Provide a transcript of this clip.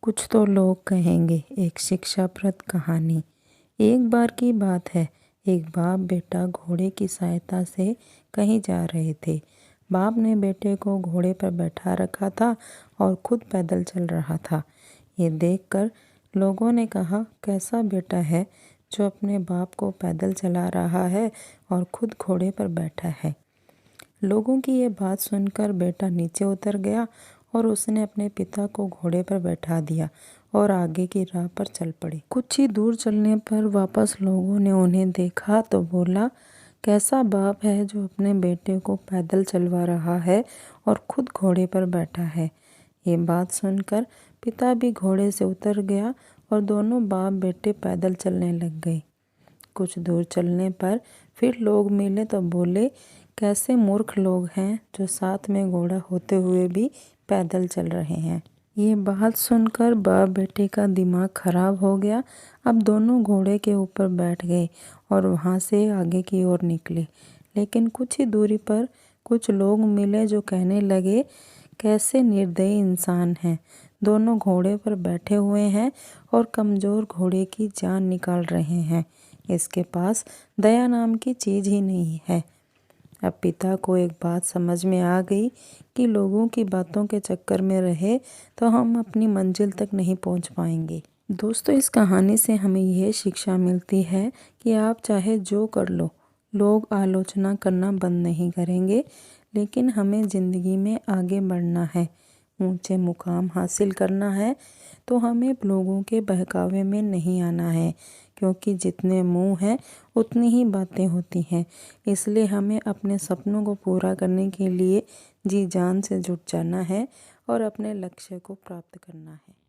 कुछ तो लोग कहेंगे। एक शिक्षाप्रद कहानी। एक बार की बात है, एक बाप बेटा घोड़े की सहायता से कहीं जा रहे थे। बाप ने बेटे को घोड़े पर बैठा रखा था और खुद पैदल चल रहा था। ये देखकर लोगों ने कहा, कैसा बेटा है जो अपने बाप को पैदल चला रहा है और खुद घोड़े पर बैठा है। लोगों की ये बात सुनकर बेटा नीचे उतर गया और उसने अपने पिता को घोड़े पर बैठा दिया और आगे की राह पर चल पड़े। कुछ ही दूर चलने पर वापस लोगों ने उन्हें देखा तो बोला, कैसा बाप है जो अपने बेटे को पैदल चलवा रहा है और खुद घोड़े पर बैठा है। ये बात सुनकर पिता भी घोड़े से उतर गया और दोनों बाप बेटे पैदल चलने लग गए। कुछ दूर चलने पर फिर लोग मिले तो बोले, कैसे मूर्ख लोग हैं जो साथ में घोड़ा होते हुए भी पैदल चल रहे हैं। ये बात सुनकर बाप बेटे का दिमाग खराब हो गया। अब दोनों घोड़े के ऊपर बैठ गए और वहाँ से आगे की ओर निकले। लेकिन कुछ ही दूरी पर कुछ लोग मिले जो कहने लगे, कैसे निर्दयी इंसान हैं। दोनों घोड़े पर बैठे हुए हैं और कमज़ोर घोड़े की जान निकाल रहे हैं। इसके पास दया नाम की चीज़ ही नहीं है। अब पिता को एक बात समझ में आ गई कि लोगों की बातों के चक्कर में रहे तो हम अपनी मंजिल तक नहीं पहुंच पाएंगे। दोस्तों, इस कहानी से हमें यह शिक्षा मिलती है कि आप चाहे जो कर लो, लोग आलोचना करना बंद नहीं करेंगे, लेकिन हमें ज़िंदगी में आगे बढ़ना है, ऊंचे मुकाम हासिल करना है तो हमें लोगों के बहकावे में नहीं आना है, क्योंकि जितने मुंह हैं उतनी ही बातें होती हैं। इसलिए हमें अपने सपनों को पूरा करने के लिए जी जान से जुट जाना है और अपने लक्ष्य को प्राप्त करना है।